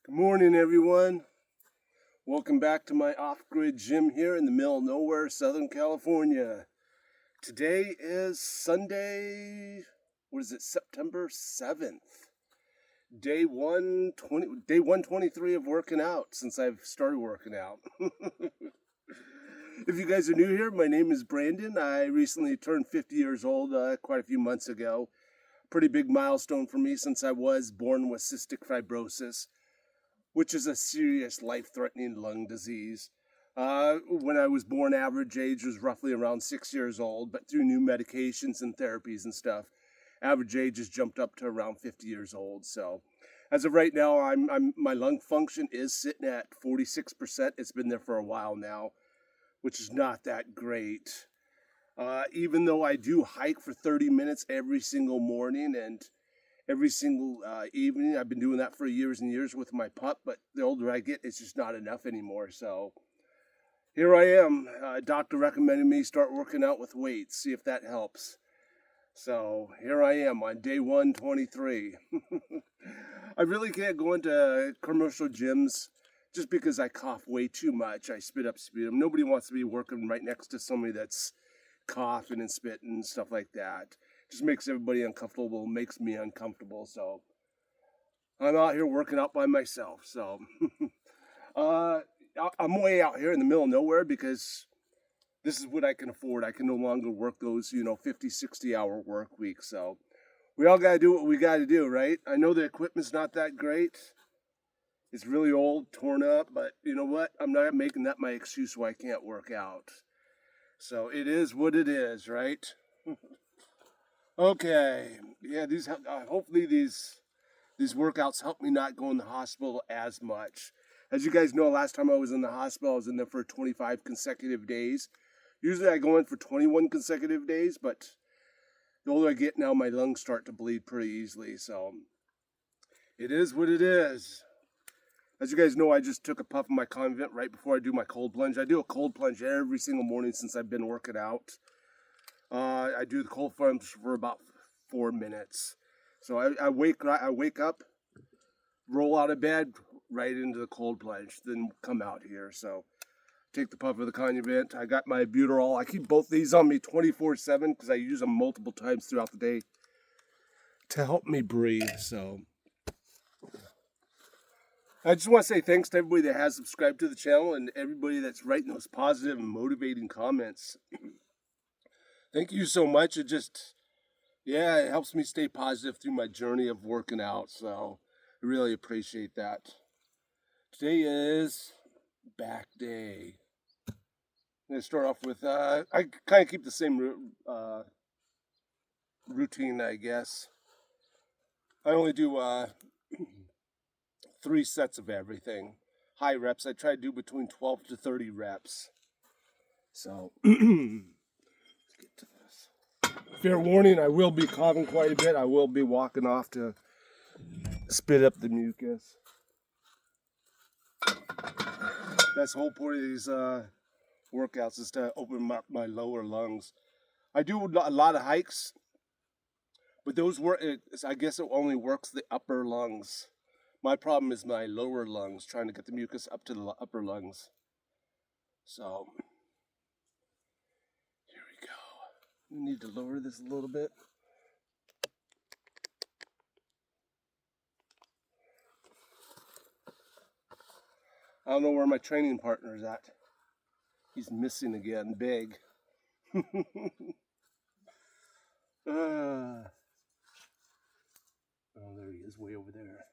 Good morning, everyone. Welcome back to my off-grid gym here in the middle of nowhere, Southern California. Today is Sunday, September 7th. Day 123 of working out since I've started working out. If you guys are new here, my name is Brandon. I recently turned 50 years old quite a few months ago. Pretty big milestone for me since I was born with cystic fibrosis, which is a serious life-threatening lung disease. When I was born, average age was roughly around 6 years old, but through new medications and therapies and stuff, average age has jumped up to around 50 years old. So as of right now, my lung function is sitting at 46%. It's been there for a while now, which is not that great. Even though I do hike for 30 minutes every single morning and every single evening. I've been doing that for years and years with my pup, but the older I get, it's just not enough anymore. So here I am. Doctor recommended me start working out with weights, see if that helps. So here I am on day 123. I really can't go into commercial gyms just because I cough way too much. I spit up sputum. Nobody wants to be working right next to somebody that's coughing and spitting and stuff like that. Just makes everybody uncomfortable, makes me uncomfortable. So I'm out here working out by myself. So I'm way out here in the middle of nowhere because this is what I can afford. I can no longer work those 50, 60-hour work weeks. So we all got to do what we got to do, right? I know the equipment's not that great. It's really old, torn up, but you know what? I'm not making that my excuse why I can't work out. So it is what it is, right? Okay, yeah, hopefully these workouts help me not go in the hospital as much. As you guys know, last time I was in the hospital, I was in there for 25 consecutive days. Usually I go in for 21 consecutive days, but the older I get now, my lungs start to bleed pretty easily, so it is what it is. As you guys know, I just took a puff of my Convent right before I do my cold plunge. I do a cold plunge every single morning since I've been working out. I do the cold plunge for about 4 minutes. So I wake up, roll out of bed, right into the cold plunge, then come out here. So take the puff of the Convent. I got my Buterol. I keep both these on me 24/7 because I use them multiple times throughout the day to help me breathe. So I just want to say thanks to everybody that has subscribed to the channel and everybody that's writing those positive and motivating comments. Thank you so much. It helps me stay positive through my journey of working out. So I really appreciate that. Today is back day. I'm going to start off with, I kind of keep the same routine, I guess. I only do 3 sets of everything. High reps. I try to do between 12 to 30 reps. So let's get to this. Fair warning, I will be coughing quite a bit. I will be walking off to spit up the mucus. That's the whole point of these workouts, is to open up my lower lungs. I do a lot of hikes, but I guess it only works the upper lungs. My problem is my lower lungs, trying to get the mucus up to the upper lungs. So here we go. We need to lower this a little bit. I don't know where my training partner is at. He's missing again, big. Oh, there he is, way over there.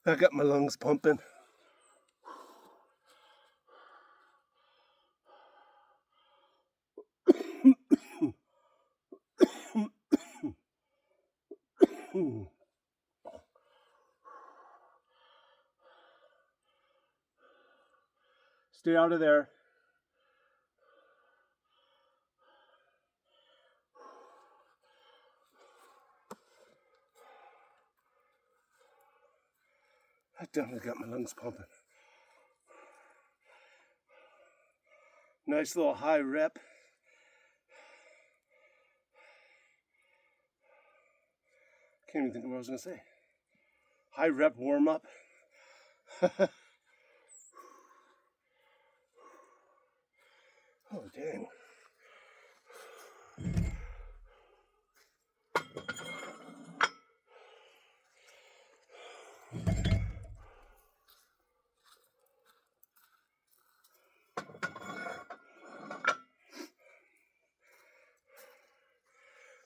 I got my lungs pumping. Stay out of there. I definitely got my lungs pumping. Nice little high rep. Can't even think of what I was going to say. High rep warm up. Oh, dang.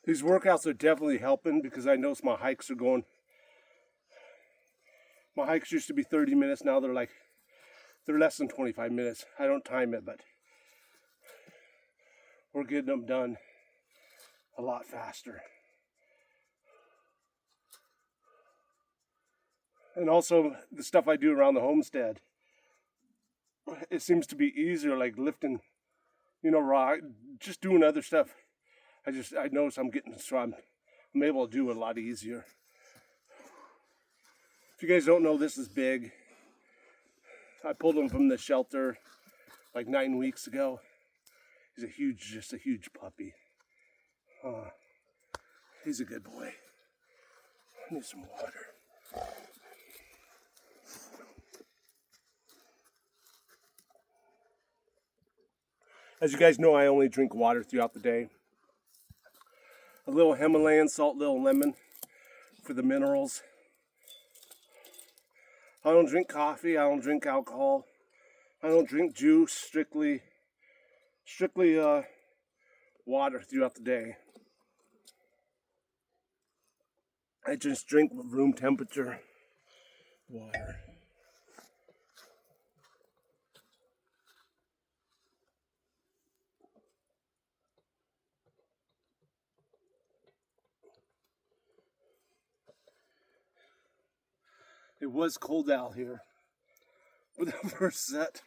These workouts are definitely helping because I notice my hikes are going. My hikes used to be 30 minutes. Now they're less than 25 minutes. I don't time it, but we're getting them done a lot faster. And also the stuff I do around the homestead, it seems to be easier, like lifting, rock, just doing other stuff. I notice I'm able to do it a lot easier. If you guys don't know, this is Big. I pulled him from the shelter like 9 weeks ago. He's just a huge puppy. He's a good boy. I need some water. As you guys know, I only drink water throughout the day. A little Himalayan salt, little lemon for the minerals. I don't drink coffee. I don't drink alcohol. I don't drink juice. Strictly water throughout the day. I just drink room temperature water. It was cold out here, but the first set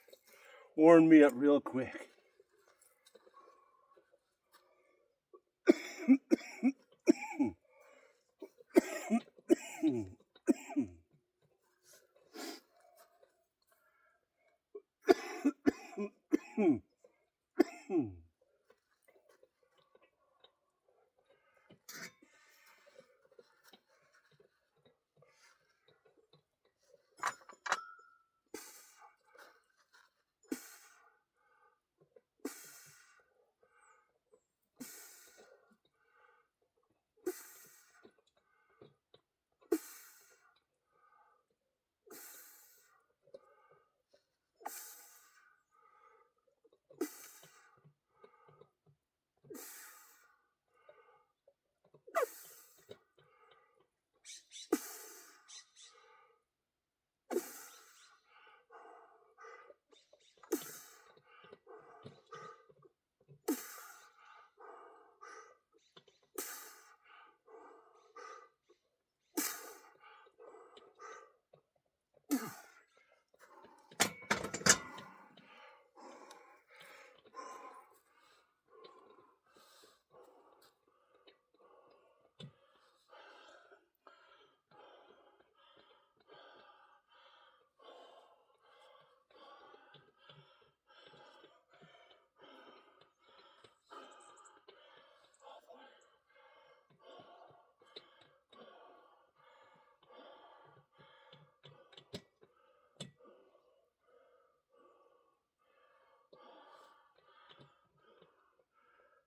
warmed me up real quick.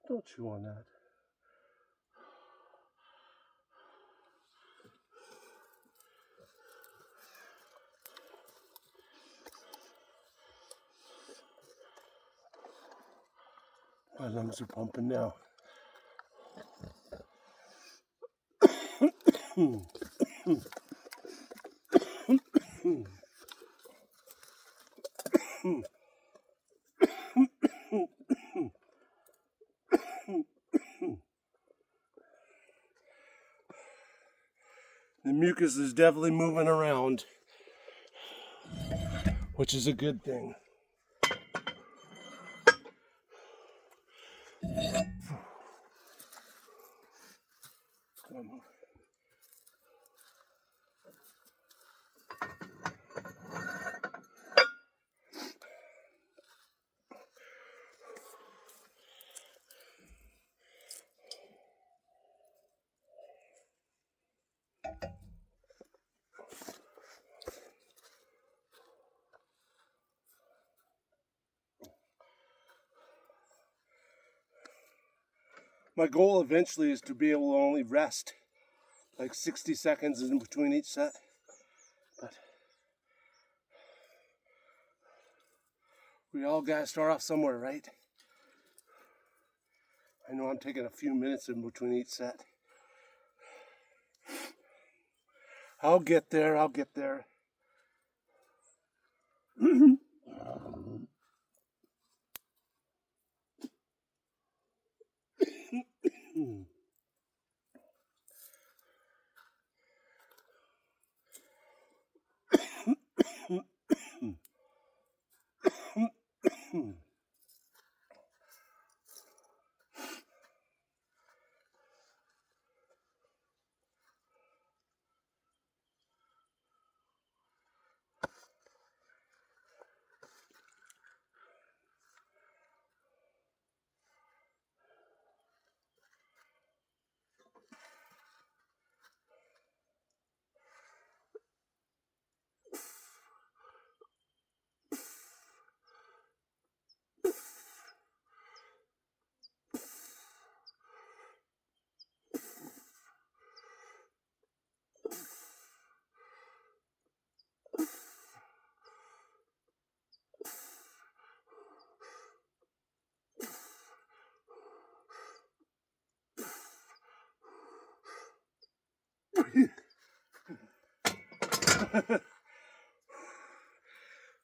Don't chew on that. My lungs are pumping now. The mucus is definitely moving around, which is a good thing. My goal eventually is to be able to only rest like 60 seconds in between each set. But we all gotta start off somewhere, right? I know I'm taking a few minutes in between each set. I'll get there, I'll get there.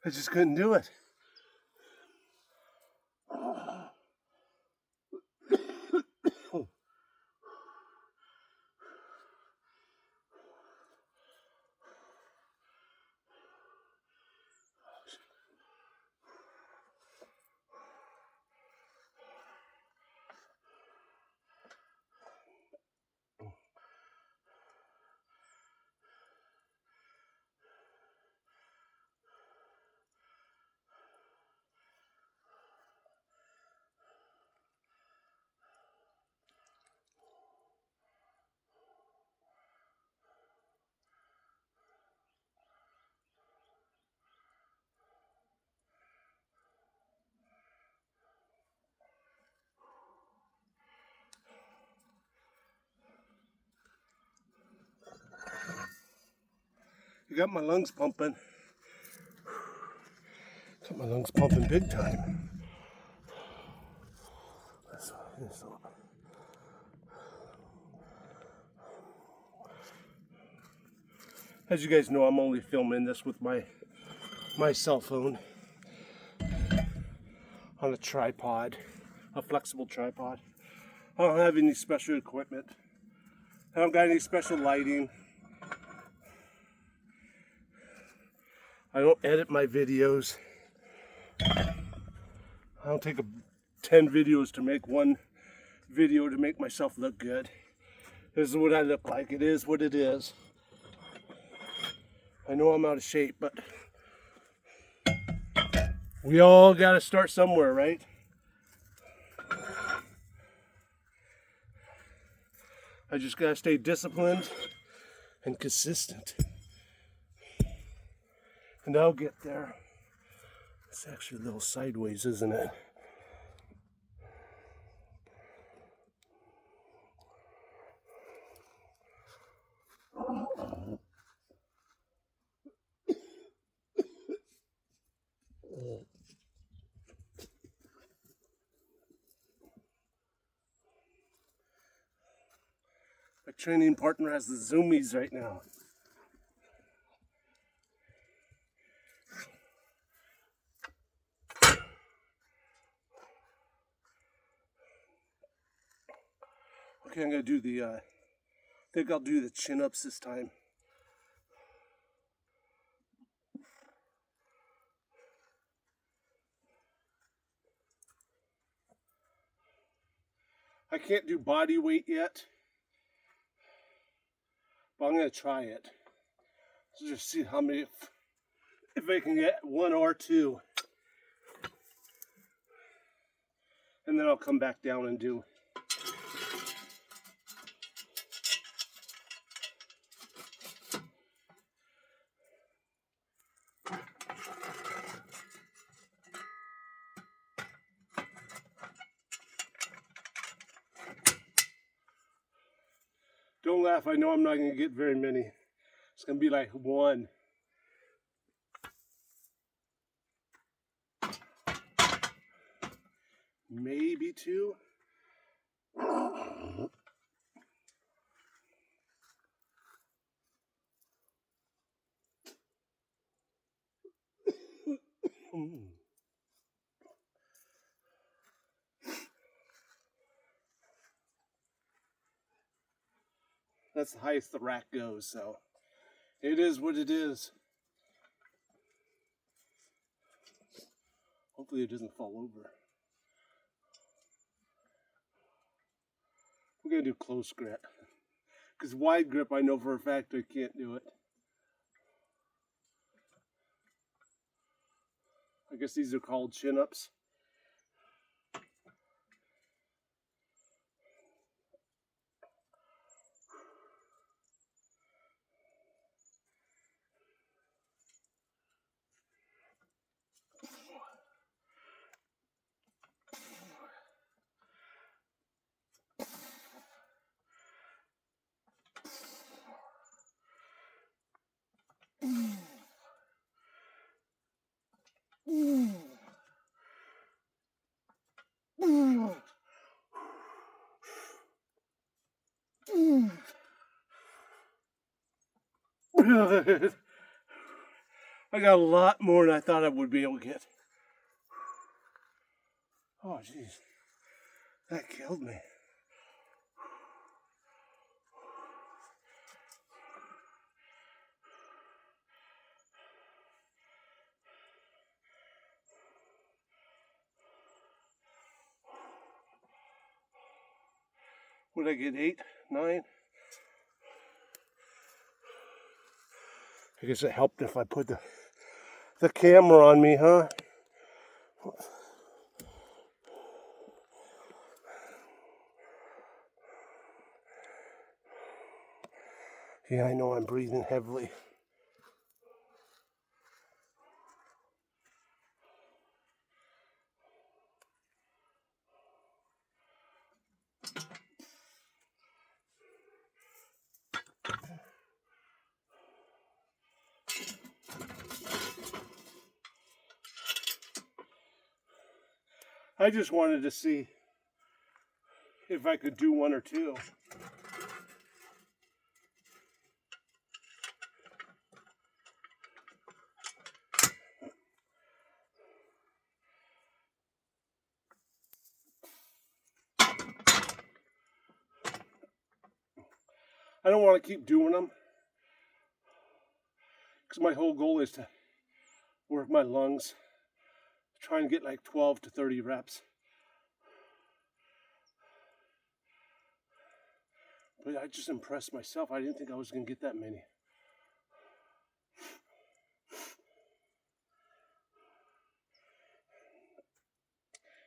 I just couldn't do it. You got my lungs pumping. Got my lungs pumping big time. As you guys know, I'm only filming this with my cell phone on a tripod, a flexible tripod. I don't have any special equipment. I don't got any special lighting. I don't edit my videos. I don't take 10 videos to make one video to make myself look good. This is what I look like. It is what it is. I know I'm out of shape, but we all got to start somewhere, right? I just got to stay disciplined and consistent. And I'll get there. It's actually a little sideways, isn't it? My training partner has the zoomies right now. Okay, I'm gonna do I think I'll do the chin-ups this time. I can't do body weight yet, but I'm going to try it. So just see how many, if I can get 1 or 2. And then I'll come back down and do. Don't laugh, I know I'm not going to get very many. It's going to be like 1. Maybe 2. That's the highest the rack goes, so it is what it is. Hopefully it doesn't fall over. We're going to do close grip. Because wide grip, I know for a fact I can't do it. I guess these are called chin-ups. I got a lot more than I thought I would be able to get. Oh, jeez. That killed me. Would I get 8, 9? I guess it helped if I put the camera on me, huh? Yeah, I know I'm breathing heavily. I just wanted to see if I could do 1 or 2. I don't want to keep doing them because my whole goal is to work my lungs, try and get like 12 to 30 reps. But I just impressed myself. I didn't think I was going to get that many.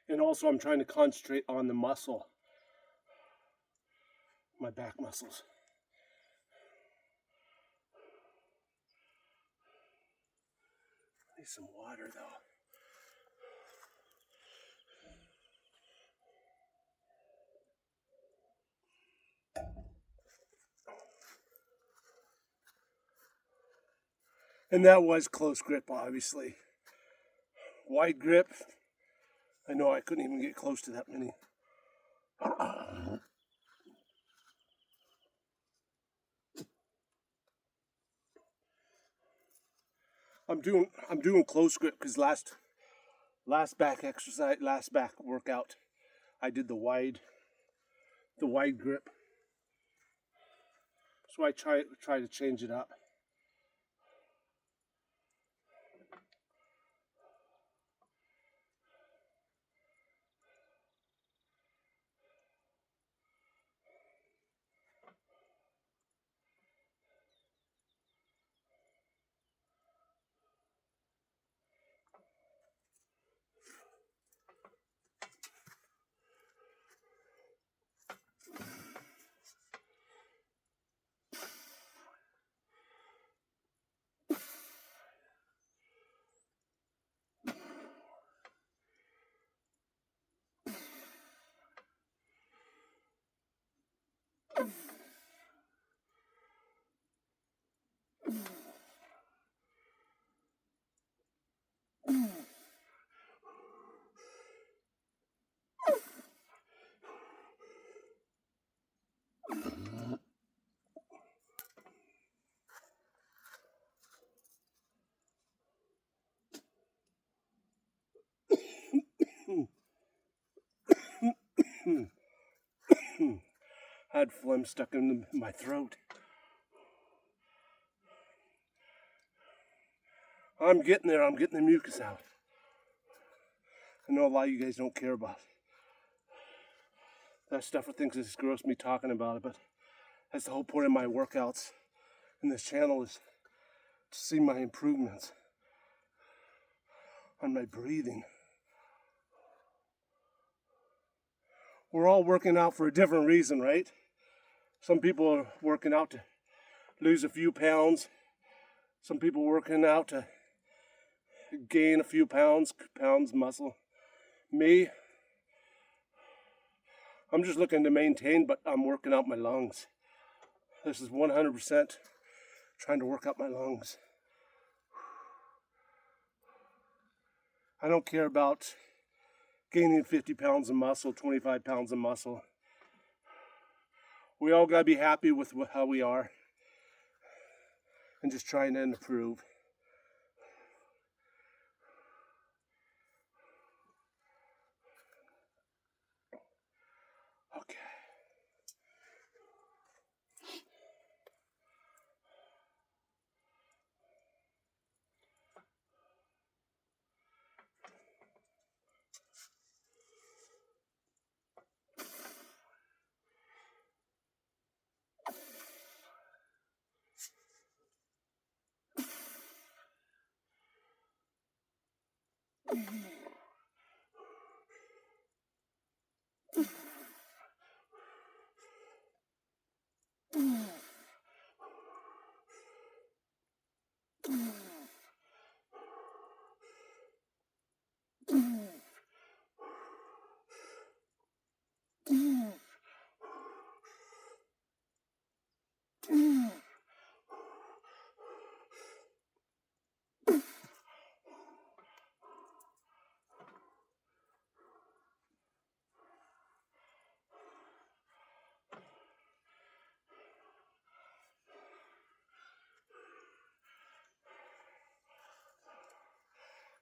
And also I'm trying to concentrate on the muscle, my back muscles. I need some water though. And that was close grip, obviously. Wide grip, I know I couldn't even get close to that many. I'm doing close grip because last back exercise, last back workout, I did the wide grip. So I try to change it up. had phlegm stuck in my throat. I'm getting there. I'm getting the mucus out. I know a lot of you guys don't care about it. That stuff thinks it's gross me talking about it, but that's the whole point of my workouts in this channel, is to see my improvements on my breathing. We're all working out for a different reason, right? Some people are working out to lose a few pounds. Some people working out to gain a few pounds muscle. Me, I'm just looking to maintain, but I'm working out my lungs. This is 100% trying to work out my lungs. I don't care about gaining 50 pounds of muscle, 25 pounds of muscle. We all gotta be happy with how we are and just trying to improve. Okay.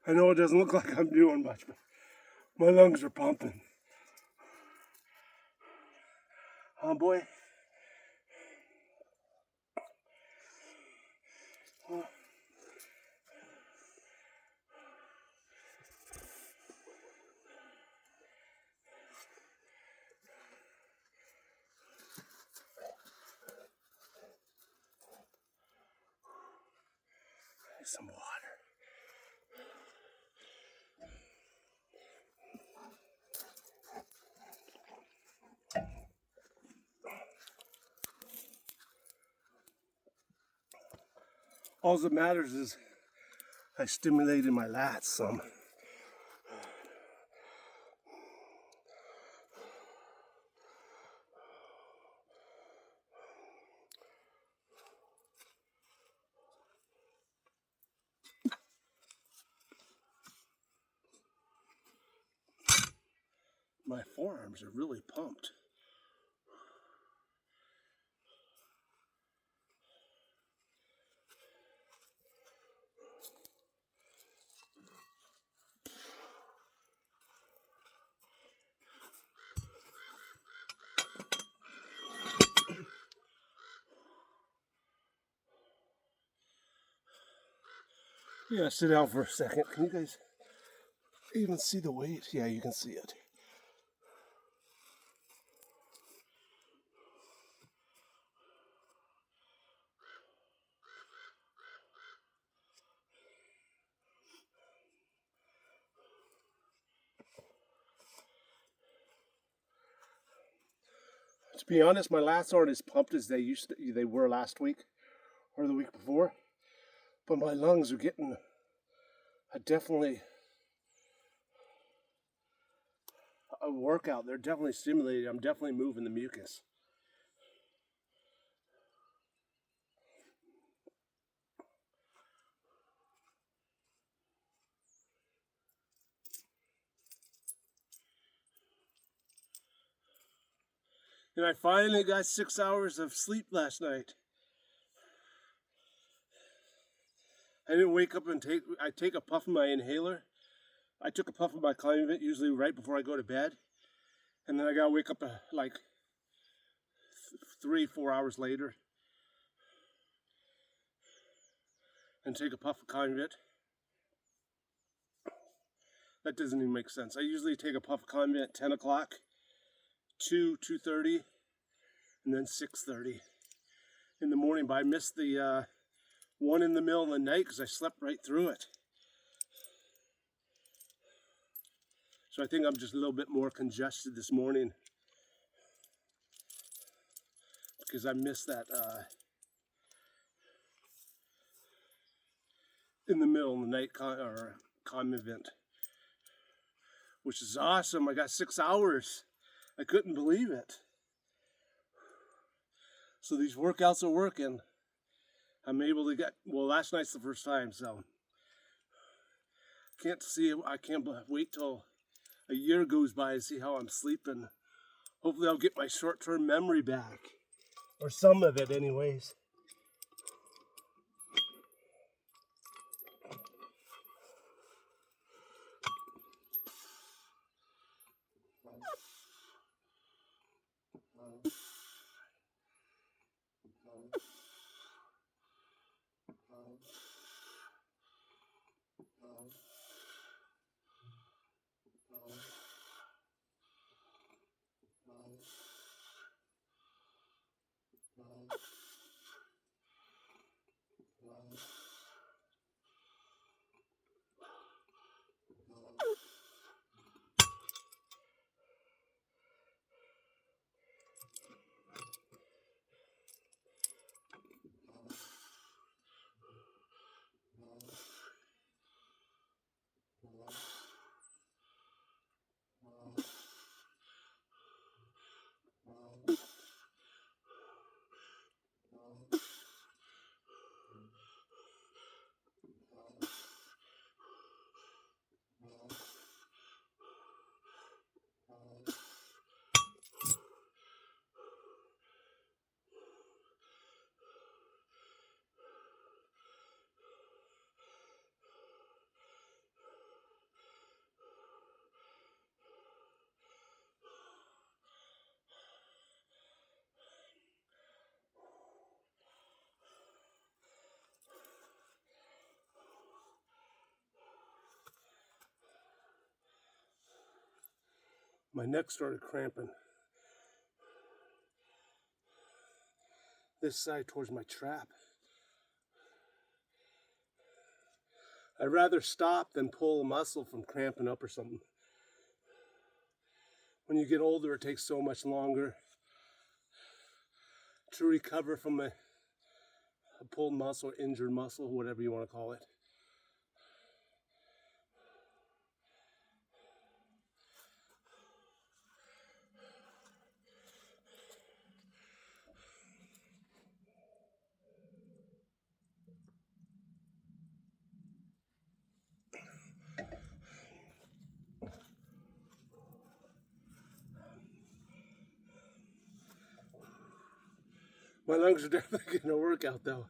I know it doesn't look like I'm doing much, but my lungs are pumping. Oh boy. Some water. All that matters is I stimulated my lats some. My forearms are really pumped. Yeah, sit down for a second. Can you guys even see the weight? Yeah, you can see it. To be honest, my lats aren't as pumped as they were last week or the week before, but my lungs are getting definitely a workout. They're definitely stimulated. I'm definitely moving the mucus. And I finally got 6 hours of sleep last night. I didn't wake up and I take a puff of my inhaler. I took a puff of my Climate usually right before I go to bed. And then I gotta wake up like 3-4 hours later and take a puff of convent. That doesn't even make sense. I usually take a puff of convent at 10 o'clock, 2:30, and then 6:30 in the morning. But I missed the one in the middle of the night because I slept right through it. So I think I'm just a little bit more congested this morning because I missed that in the middle of the night convent, which is awesome. I got 6 hours. I couldn't believe it. So these workouts are working. I'm able to get, well, last night's the first time, so I can't wait till a year goes by to see how I'm sleeping. Hopefully I'll get my short-term memory back, or some of it anyways. My neck started cramping. This side towards my trap. I'd rather stop than pull a muscle from cramping up or something. When you get older, it takes so much longer to recover from a pulled muscle, injured muscle, whatever you want to call it. My lungs are definitely getting a workout though.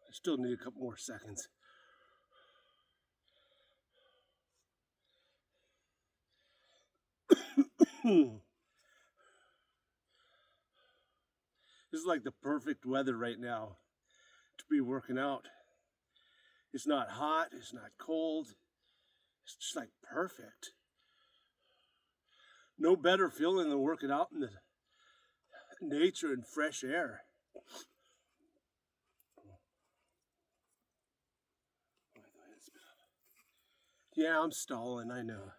I still need a couple more seconds. This is like the perfect weather right now to be working out. It's not hot, it's not cold. It's just like perfect. No better feeling than working out in the nature and fresh air. Yeah, I'm stalling, I know.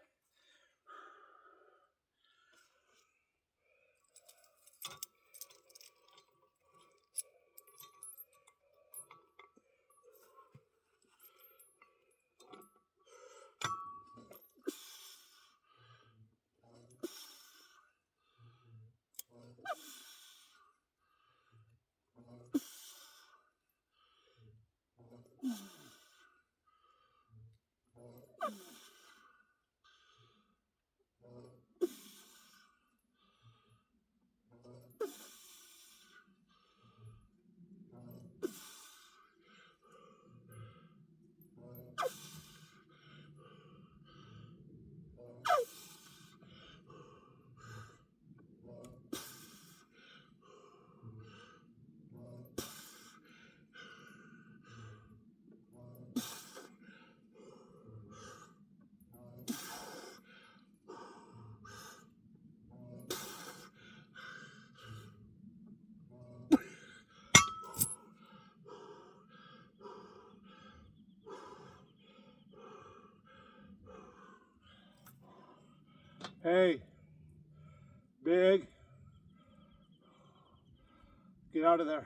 Hey, Big, get out of there.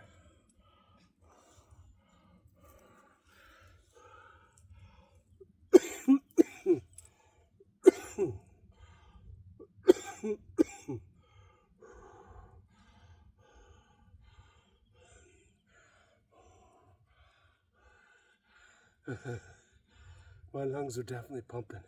My lungs are definitely pumping.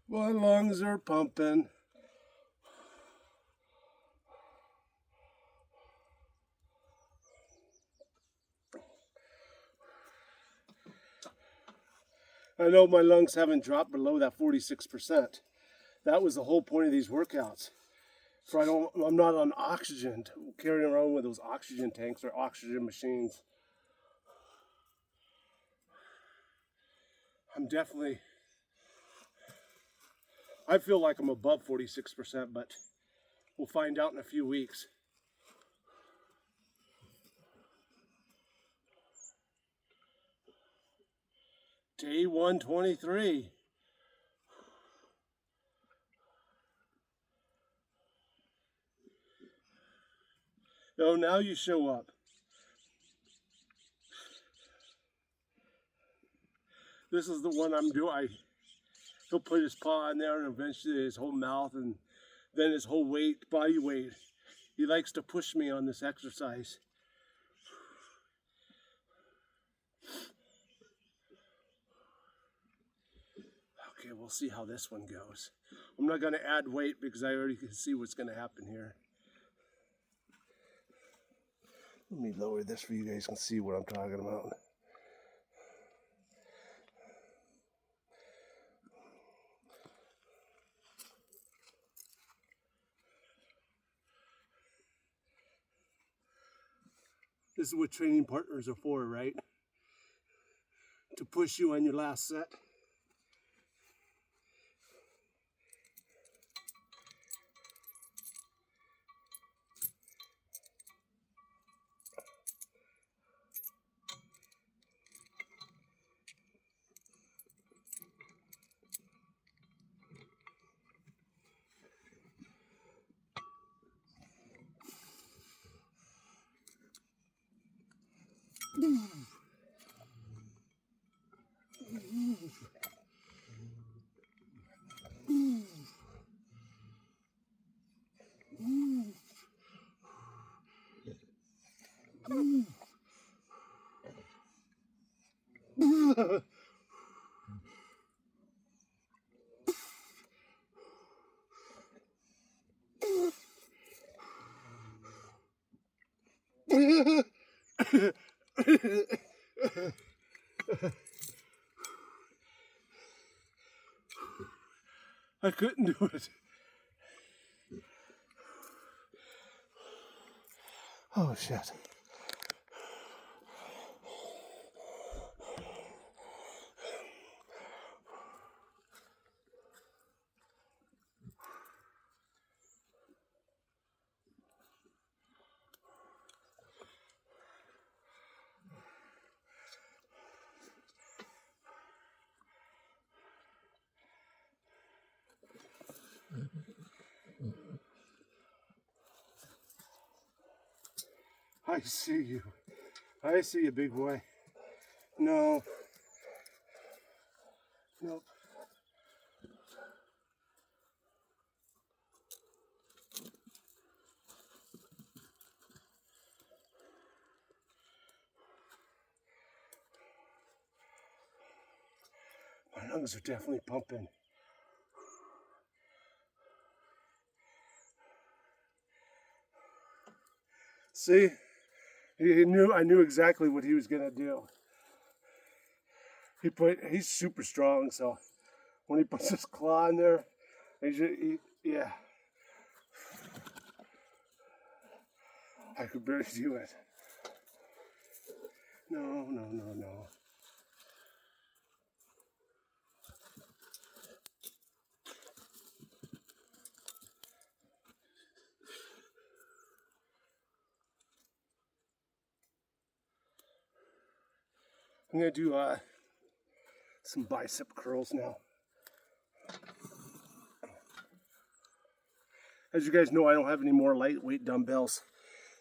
My lungs are pumping. I know my lungs haven't dropped below that 46%. That was the whole point of these workouts. So I'm not on oxygen, carrying around with those oxygen tanks or oxygen machines. I feel like I'm above 46%, but we'll find out in a few weeks. Day 123. Oh, now you show up. This is the one I'm doing. He'll put his paw in there and eventually his whole mouth and then his whole body weight. He likes to push me on this exercise. Okay, we'll see how this one goes. I'm not going to add weight because I already can see what's going to happen here. Let me lower this so you guys can see what I'm talking about. This is what training partners are for, right? To push you on your last set. I couldn't do it. Oh, shit. I see you. I see you, big boy. No. Nope. My lungs are definitely pumping. See? I knew exactly what he was gonna do. He's super strong, so when he puts his claw in there, yeah. I could barely do it. No, no, no, no. I'm gonna do some bicep curls now. As you guys know, I don't have any more lightweight dumbbells.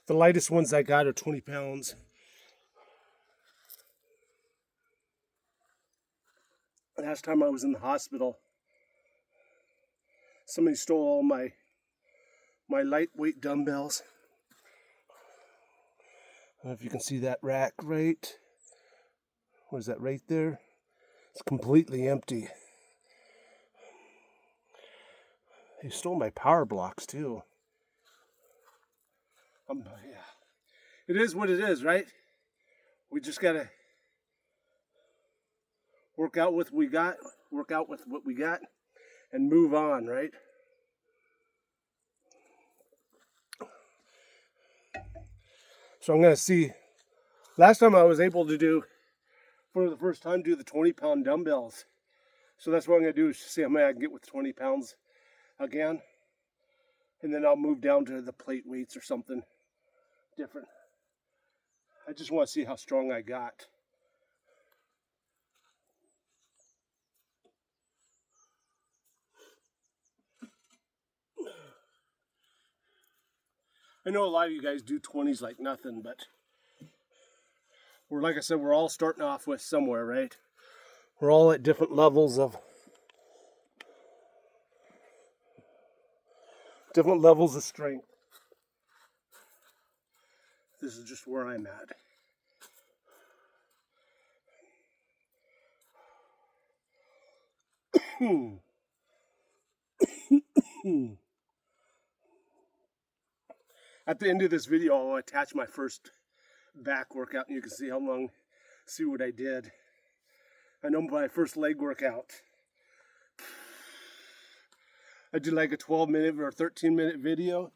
The lightest ones I got are 20 pounds. Last time I was in the hospital, somebody stole all my lightweight dumbbells. I don't know if you can see that rack right. What is that right there? It's completely empty. They stole my power blocks too. Yeah. It is what it is, right? We just gotta work out with what we got, and move on, right? So I'm gonna see. Last time I was able to do, for the first time, do the 20-pound dumbbells. So that's what I'm gonna do, is see how many I can get with 20 pounds again. And then I'll move down to the plate weights or something different. I just want to see how strong I got. I know a lot of you guys do 20s like nothing, but like I said, we're all starting off with somewhere, right? We're all at different levels of strength. This is just where I'm at. At the end of this video, I'll attach my first back workout, and you can see what I did. I know my first leg workout, I did like a 12-minute or 13-minute video.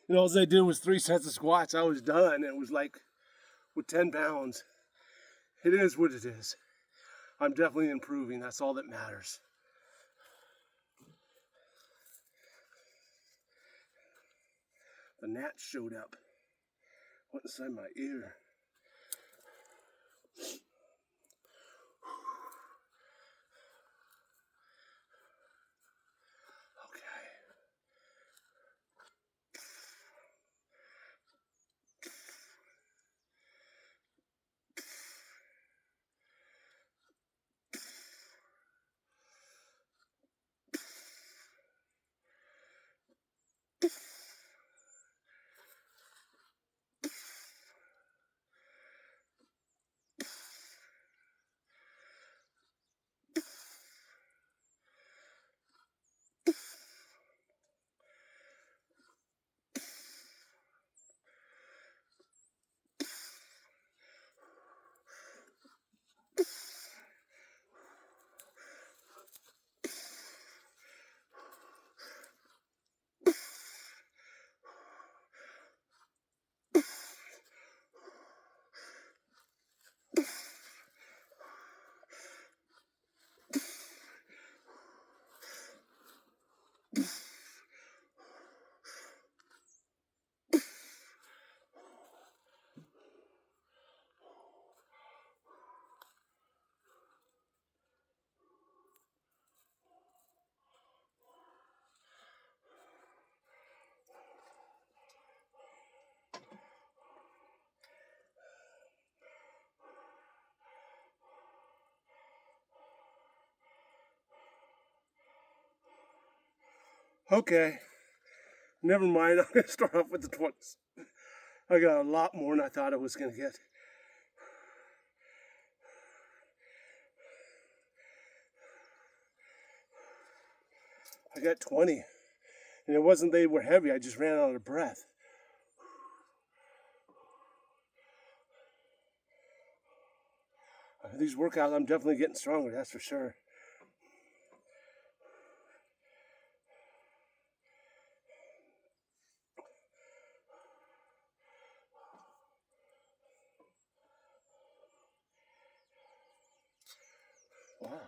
And all I did was 3 sets of squats. I was done. It was like with 10 pounds. It is what it is. I'm definitely improving. That's all that matters. The gnat showed up. Went inside my ear. Okay, never mind. I'm going to start off with the 20s. I got a lot more than I thought I was going to get. I got 20. And it wasn't they were heavy. I just ran out of breath. These workouts, I'm definitely getting stronger, that's for sure. Wow.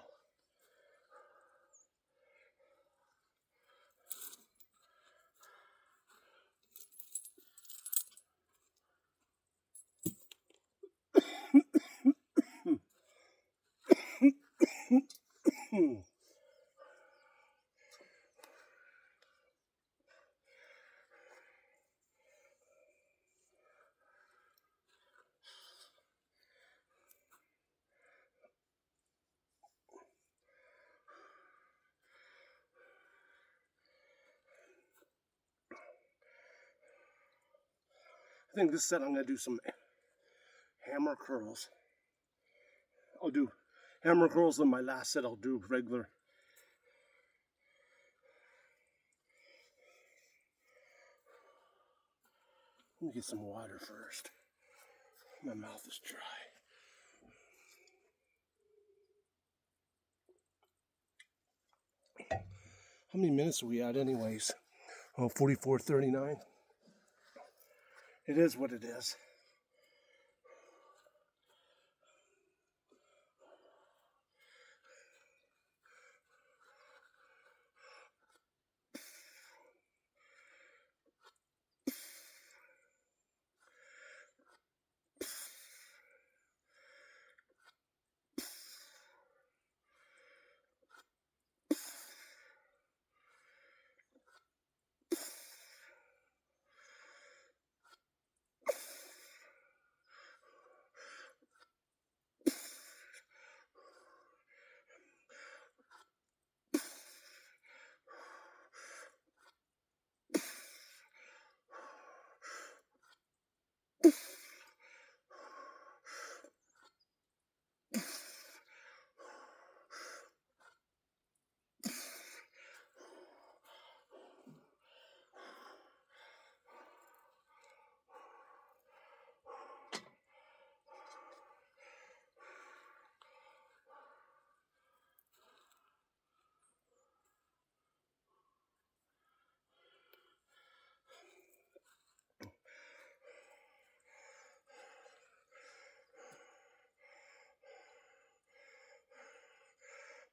I think this set I'm going to do some hammer curls. I'll do hammer curls, and my last set I'll do regular. Let me get some water first. My mouth is dry. How many minutes are we at anyways? Oh, 44:39. It is what it is.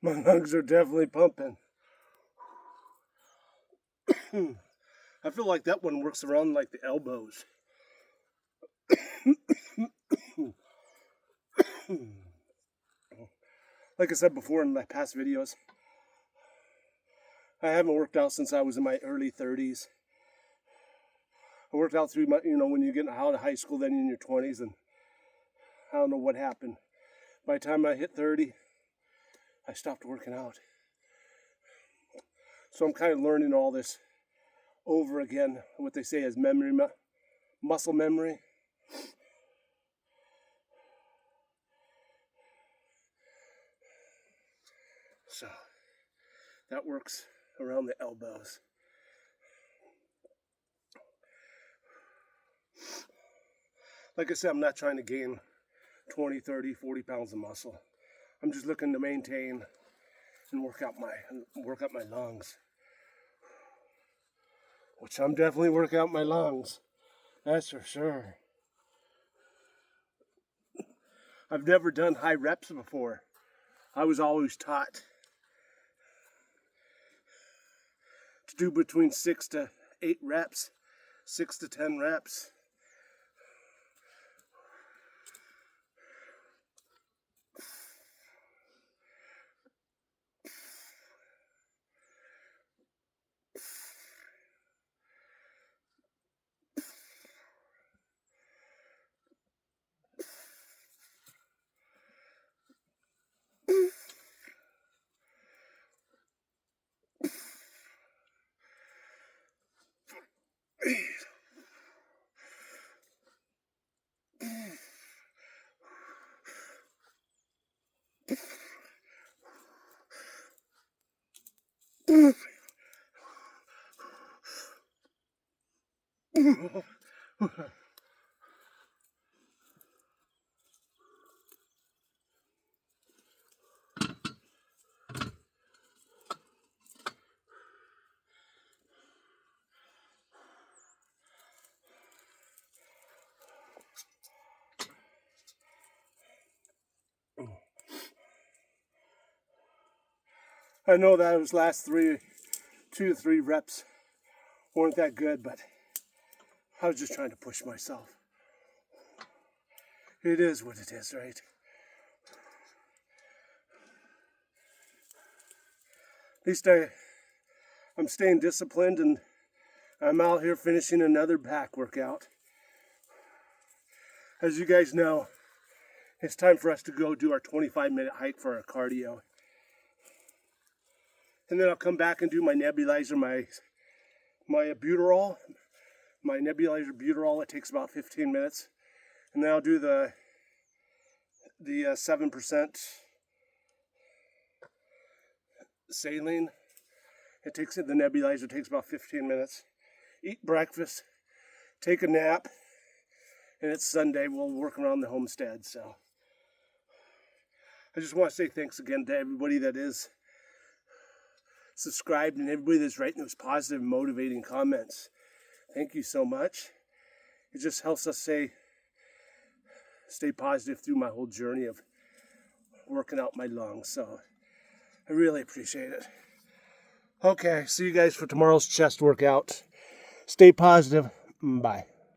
My lungs are definitely pumping. I feel like that one works around like the elbows. Like I said before in my past videos, I haven't worked out since I was in my early 30s. I worked out through my, when you get out of high school, then in your 20s, and I don't know what happened. By the time I hit 30, I stopped working out. So I'm kind of learning all this over again, what they say is memory, muscle memory. So that works around the elbows. Like I said, I'm not trying to gain 20, 30, 40 pounds of muscle. I'm just looking to maintain and work out my lungs. Which I'm definitely working out my lungs. That's for sure. I've never done high reps before. I was always taught to do between 6 to 8 reps, 6 to 10 reps. I know that those last 2 to 3 reps weren't that good, but I was just trying to push myself. It is what it is, right? At least I'm staying disciplined, and I'm out here finishing another back workout. As you guys know, it's time for us to go do our 25-minute hike for our cardio. And then I'll come back and do my nebulizer, my Buterol. My nebulizer Buterol, it takes about 15 minutes. And then I'll do the 7% saline. The nebulizer takes about 15 minutes. Eat breakfast, take a nap, and it's Sunday. We'll work around the homestead. So I just want to say thanks again to everybody that is subscribed and everybody that's writing those positive, motivating comments. Thank you so much. It just helps us stay positive through my whole journey of working out my lungs. So I really appreciate it. Okay, see you guys for tomorrow's chest workout. Stay positive. Bye.